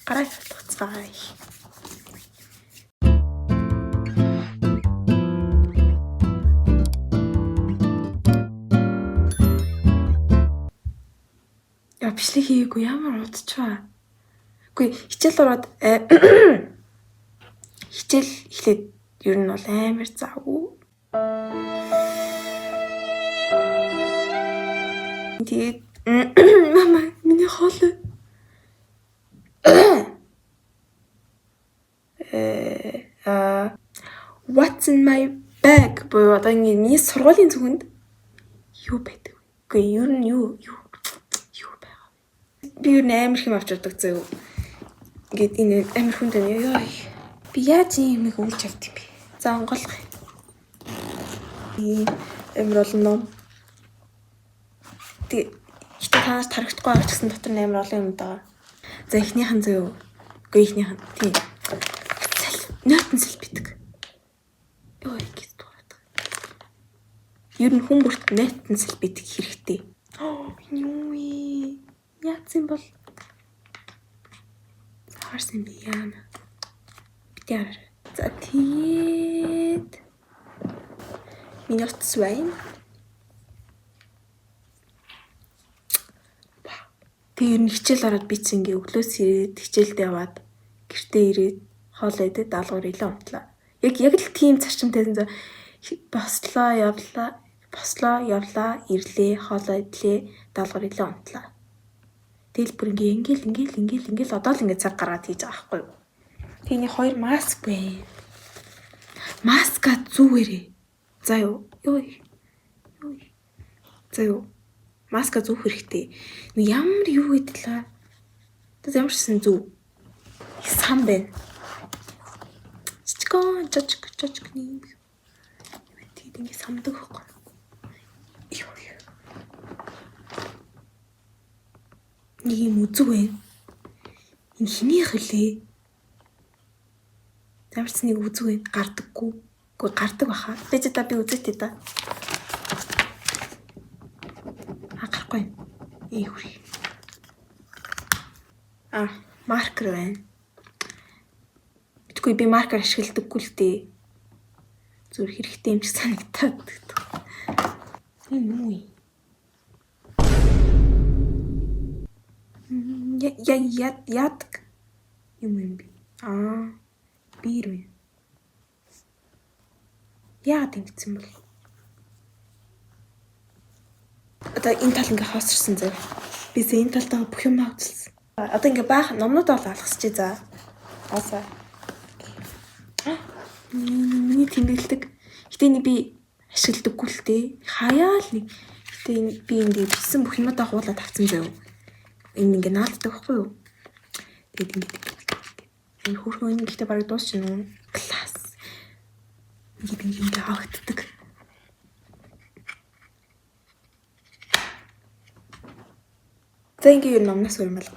гараа хатгацгаая. Бичлэг хийгээгүй ямар удчихваа. Үгүй хичээл ороод хичээл эхлээд ер нь бол амар завгүй. Тэгээд мама миний хоол what's in my bag буюу одоо ингэ миний сургуулийн зүгэнд юу байдаг вэ? Үгүй ер нь юу байгаа. Би ер нь амар хэм авч явдаг зөө. Ингээд энэ амар хүнд байна. Би яаж юм их үүлж авд юм бэ? За онголох. Амар олон ном. Тэг ихтэй танаас тарагдахгүй байгаа ч гэсэн дотор нь амар олон юм даа. За эхнийхэн зөө. Үгүй эхнийхэн. Тийм. Нойтон сэл битг. Ёо гэж дураад. Ер нь хүн бүрт нойтон сэл битг хэрэгтэй. Юу вэ? Яац юм бол харсан би яана. Битэр. За тэгээд миний утас байна. Тэр нь хичээл ороод би чинь ингээ өглөөс ирээд хичээлд яваад гэртээ ирээд хоол идээд даалгавар илээ унтлаа. Яг л тийм зарчимтай бослоо явлаа, ирлээ, хоол идлээ, даалгавар илээ унтлаа. Тэгэл бүр ингээл одоо л ингээ цаг гаргаад хийж байгаа байхгүй юу? Тэний 2 маск байна. Маска зүүгээрээ. За юу. За юу. Маска зүүх хэрэгтэй. Ямар юу гэдлээ. Тэс ямар ч сэн зүү. Сан байна. Чочк нэг. Тэгээд ингэ самдаг байхгүй. Нэг юм үзэг байна. Энэ хинийх лээ. Ямар ч нэг үзэг байна. Гардаггүй. Үгүй гардаг баха. Би үзээтэй да. Гарахгүй. Хөрий. Маркер байна. Би маркер ашигладаггүй л дээ. Зүр хэрэгтэй юм чи санагтаад. Юу яадаг юм би. Бир вэ. Яа тэмцсэн бол. Одоо энэ тал ингээ хаосрсан зав. Би энэ талтаа бүх юм авцалсан. Одоо ингээ баах номнууд бол алгасчээ за. Асаа. Миний тэмдэглэдэг. Гэтэ би ашигладаггүй л дээ. Хаяа л нэг. Гэтэ би ингээ бичсэн бүх юмудаа хуулаад авсан зав. Энэ ингээ наалддаг байхгүй юу? Тэгээд ингээ энэ хөрхөн гэхдээ бараг дуусчихна уу? Класс. Ингээ авагддаг. За ингээ юу номноос өрмөлг.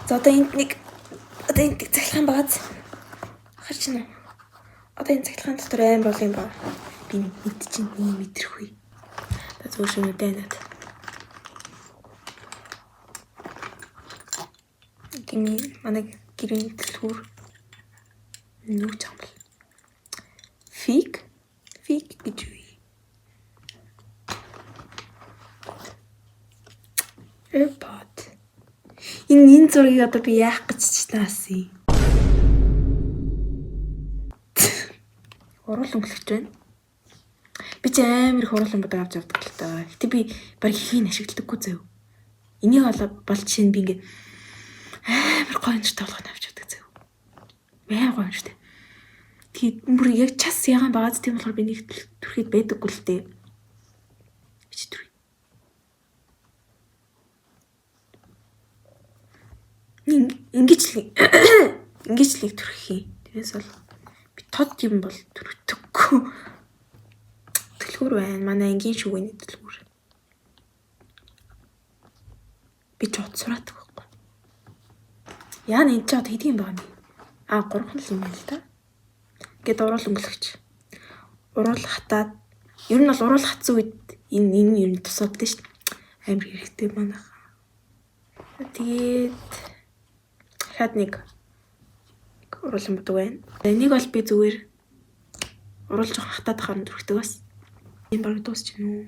За одоо энд нэг цахилгаан багаз. Харж байна. Одоо энэ цахилгаан дотор амар бол юм ба. Би мэдчихээн мэдрэхгүй. За зүгээр шөнөдөө наад. Гими манай гэрийн дэлгүүр нүүж амбал. Фиг гэж юу? AirPod. Энэ зургийг одоо би яах гэж читаасан юм? Урал өнгөлөгч байна. Би ч амар их урал өнгөд авч явдаг л та. Гэтэ би баг ихийн ашигладаггүй заяа. Энийг бол жишээ нь би ингээ амар гонжтой болгоод авч явдаг заяа. Амар гонжтой. Тэгээд бүр яг час ягаан багаз тийм болохоор би нэг төрхийд байдаггүй л дээ. Чи төрхий. Ингэж л төрхий. Тэрээс бол би тод юм бол төрөдөггүй. Дэлгүүр байна. Манай ангийн шүгэний дэлгүүр. Би ч утсраадаг байхгүй. Яа энэ ч одоо хэдийн байгаа юм. 3 л юм байна л да. Гэт уруул өнгөлөгч. Уруул хатаад ер нь бол уруул хатсан үед энэ ер нь тусаад дээ шүү дээ. Амар хэрэгтэй манайха. Тэгээд Дахиад нэг уруулан бодог байна. Энийг бол би зүгээр уруулж хахтаад харан зүрхдэг бас. Энэ баг дуусч гэнэ үү?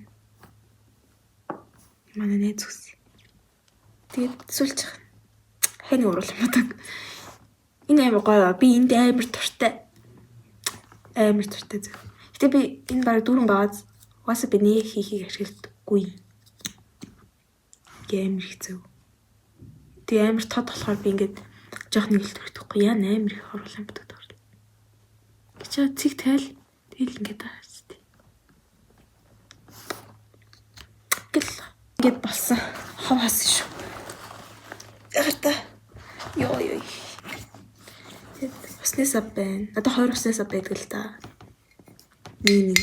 Манай нэ зүс. Тэгээд сүлж хань уруулан бодог. Энэ амар гоё. Би энд амар туртай. Амар туртай зөв. Гэтэ би энэ баг дүүрэн байгааз угаасаа би нэг хийхийг ашигладаггүй. Амар хэцүү. Тэгээ амар тод болохоор би ингээд жоох нэг л төрөхдөггүй. Яа амар их оруулан бодог тоор. Гэчээ цэг тайл тэгэл ингээд байгаа шүү дээ. Гэл ингээд болсон. Хаваас шүү. Ярта. Йоо. Уснасаа байна. Надад 2 уснасаа байдаг л да. Нэг.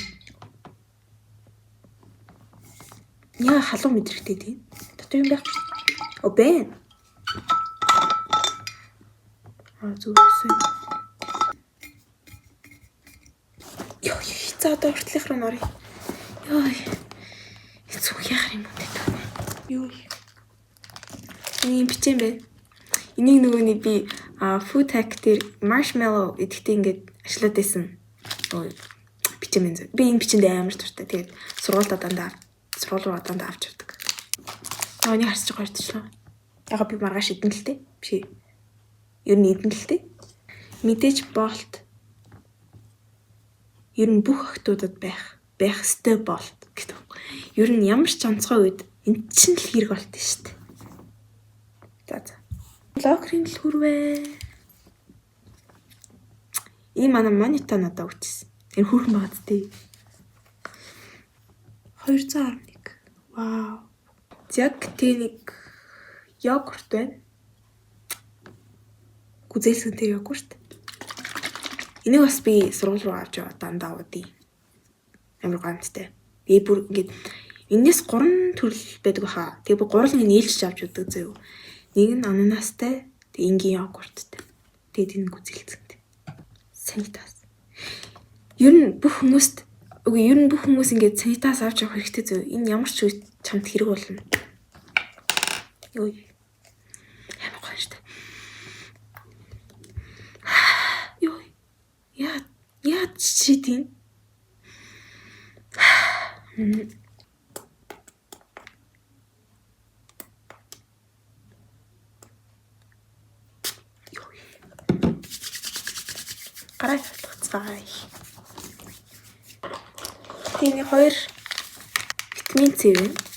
Яа халуун мэдрэгтэй тийм. Дотор юм байх. Бэн. Зүгсэн. Йоо, за одоо уртлах руу норё. Йоо. Зүг яах юм бэ? Йоо. Ийм бичэн бэ. Энийг нөгөөний би food hack дээр marshmallow эдгтээ ингээд ажиллаад байсан. Бичэн мэн. Би энэ бичэнд амар туртай. Тэгээд сургууль руу дандаа авч явдаг. Нэг харсч гоорчлоо. Яг би маргааш идэн л дээ. Биш. Ер нь идэн л дээ. Мэдээж болт. Ер нь бүх охтуудад байх ёстой болт гэдэг. Ер нь ямар ч онцгой үед эн чинь л хэрэг болт нь шүү дээ. За. Локрын л хүрвэ. Ийм манай монитор надад өгчсэн. Энэ хүрхэн байгаад дээ. 211. Вау. Яг тэнийг йогурт байна. Гүзэлсэн тэр йогурт. Энийг бас би сургууль руу авч яваад дандаа уудъя. Амар гомдтой. Би бүр ингээд энэс 3 төрөл байдаг баха. Тэгээ би 3-ыг нээлтж авч удаг зөө. Нэг нь ананастай, тэгээ энгийн йогурттай. Тэгээд энэ гүзэлцэнтэй. Санитас. Ер нь бүх хүмүүс ингээд санитас авч явах хэрэгтэй зөө. Энэ ямар ч үед чамд хэрэг болно. Йоо. Ямар гоё шүү дээ. Йоо. Яа чидин. Гараа тавцгаая. Тэний 2 витамин С байна.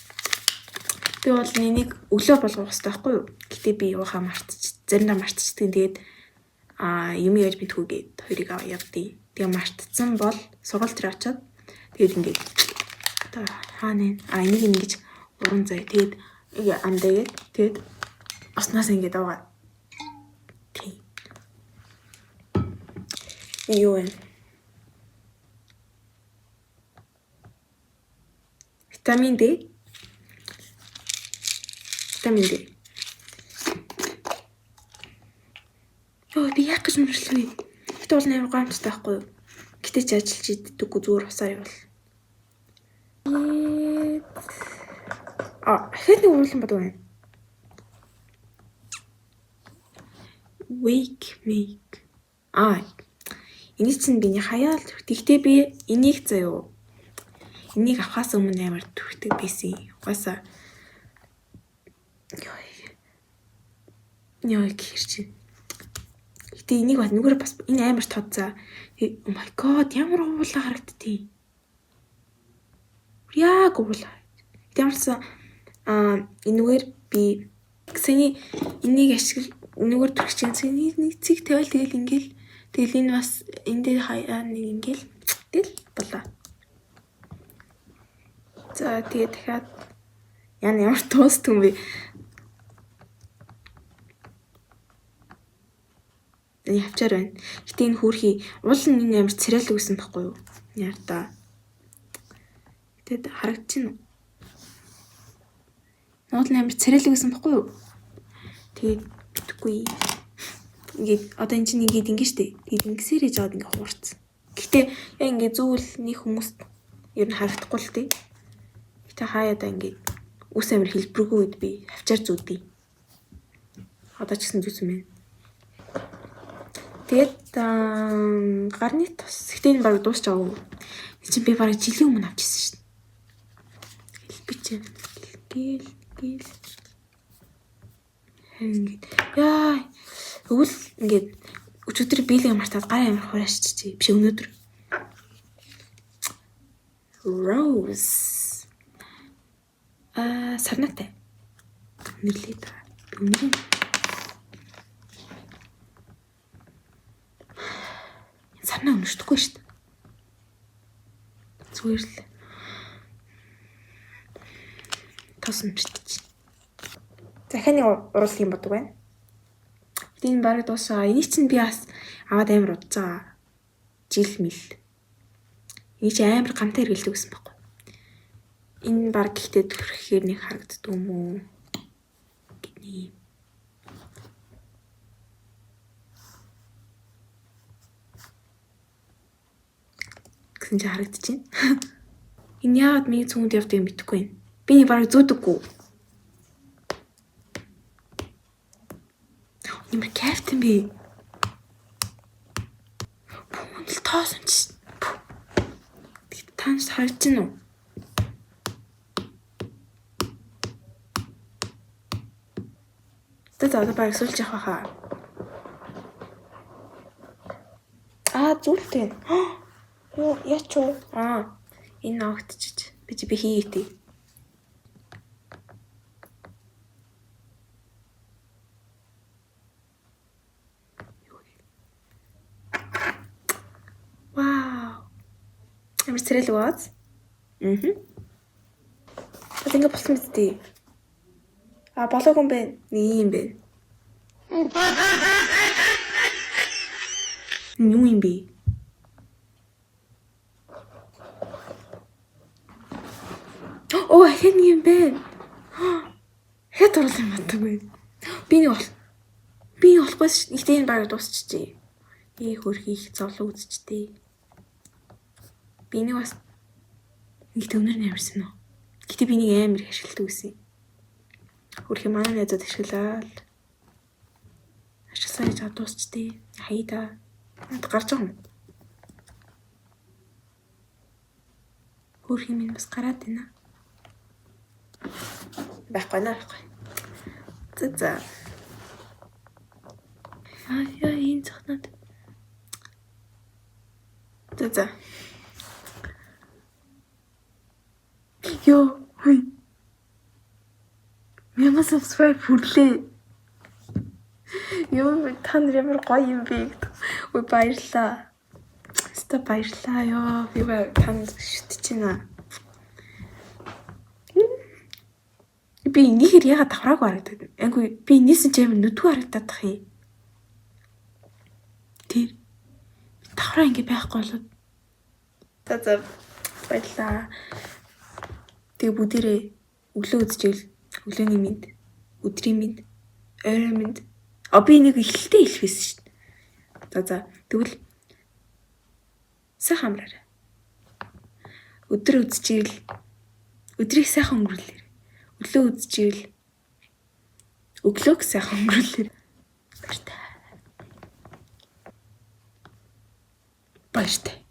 Би бол энийг өглөө болгох хэрэгтэй байхгүй юу? Гэтэ би юухаа заримдаа мартчихдаг. Тэгээд юм яаж мэдхүү гээд 2-ыг явдیں۔ Тэгээ мартцсан бол сургууль дээр очиод тэгээд ингээд одоо хаана энийг ингэж уран заяа. Тэгээд амдаагээд тэгээд оснаас ингээд аваад. Тийм. Юу вэ? Витамин D. Йоо, би яг гэж мөрчлөө. Гэтэ бол амар гомцтой байхгүй юу? Гэтэ ч ажиллаж иддэггүй зүгээр усаар явал. Хэд нэг урлан бод байна. Wake make. Энийг чинь биний хаяал төрхтэй. Гэтэ би энийг заяа. Энийг авахаас өмнө амар төрхтэй байсан. Угаасаа Яа гэрч. Гэтэ энийг бас нүгээр бас энэ амар тод за. Oh my god, ямар уулаа харагдтыг. Яг уулаа. Ямарсан энэгээр би гэсэний энийг энэгээр төрчих чинь нэг цэг тавиал тэгэл энэ бас эндээ хаяа нэг ингээл тэгэл болоо. За тэгээ дахиад ямар тост юм бэ? Явчаар байна. Гэтэ энэ хүүрхий уул нь энэ амар царайлаг байсан байхгүй юу? Яар та. Тэгэд харагдчихна уу? Уул нь амар царайлаг байсан байхгүй юу? Тэгээд битгүй. Ингээд одоо энэ чинь ингээд ингэ штэ. Тэгээд ингэсээрээ жоод ингээ хуурцсан. Гэтэ яа ингээ зүйл нэг хүмүүст ер нь харагдахгүй л тээ. Гэтэ хаяада ингээ үс амир хэлбэргүй үед би авчаар зүудээ. Одоо ч гэсэн зүсэн байна. Тэгээд гарны тос. Гэтэ энэ баг дуусч байгаагүй. Энэ чинь би бараг жилийн өмнө авчихсан шүү дээ. Би чинь гэл ингээд яа өвөл ингээд өчигдөр биелэг мартаад гарын амар хураашчихжээ. Биш өнөөдөр. Rose. Сарнатай. Нэрлээ та. Өнөрийн сарнаа өнөртөхгүй шүү дээ. Зүгээр л тос өнөртөж. Захианы уруулах юм бодог байна. Энэ баг дуусаа. Энийг чинь би бас аваад амар удаж байгаа. Жил мэл. Энийг чи амар гамтай хэрэглэдэг гэсэн байхгүй. Энэ баг гэхдээ төрөхээр нэг харагддаг юм уу? Гинэ. Гэсэн чи харагдаж байна. Энэ яагаад миний цүнхэнд явдаг юм мэдэхгүй байна. Би нэг баг зүүдэггүй. Ямар кайфтэн би. Бүхэл тоосон чи. Таньс харж гин үү? Одоо баг суулж явах хаа. Зүйлтэй. Юу яач уу? Энэ огтчиж. Би хийгээтэй. Вау. Ямар цэрэл ууз? Тэг ингээ болсон биз дээ. Болоогүй юм бэ? Нэг юм бэ. Юу юм бэ? Хэн юм бэ? Хэд оруулах юм бодоггүй. Би болохгүй ш. Ихтэй энэ баг дуусчихжээ. Хөрхи их зовлон үзчихтэй. Би нэг бас нэг төвнөр нэмэрсэн үү. Гэтэ би нэг амар их ашигладаг гэсэн. Хөрхи манай найзууд ашиглаад ашигласан гэж дуусчтэй. Хайда. Гарч байгаа юм. Хөрхи минь бас гараад байна. Байхгүй наа. За. Энэ цохнод. За. Йоо, хүй. Мянган subscribe хүрлээ. Йоо, та нар ямар гоё юм бэ? Ой баярлаа. Өстө баярлаа ёо. Би танд шүтэж байна. Би энийхэр яагаад давхрааг харагдаад. Айгүй би энэсэн ч амар нүдгүй харагдаад тах юм. Тэр давхраа ингэ байхгүй болоод. За баярлаа. Тэгээ бүгдээрээ өглөө үзчихвэл өглөөний минь, өдрийн минь, оройн минь. Би нэг ихэлтэй хэлвэсэн шүү дээ. За тэгвэл сайхан амраарай. Өдөр үзчихвэл өдрийг сайхан өнгөрүүлээрэй. Өглөө үзчихвэл өглөөг сайхан өнгөрүүлээрэй. Баяртай.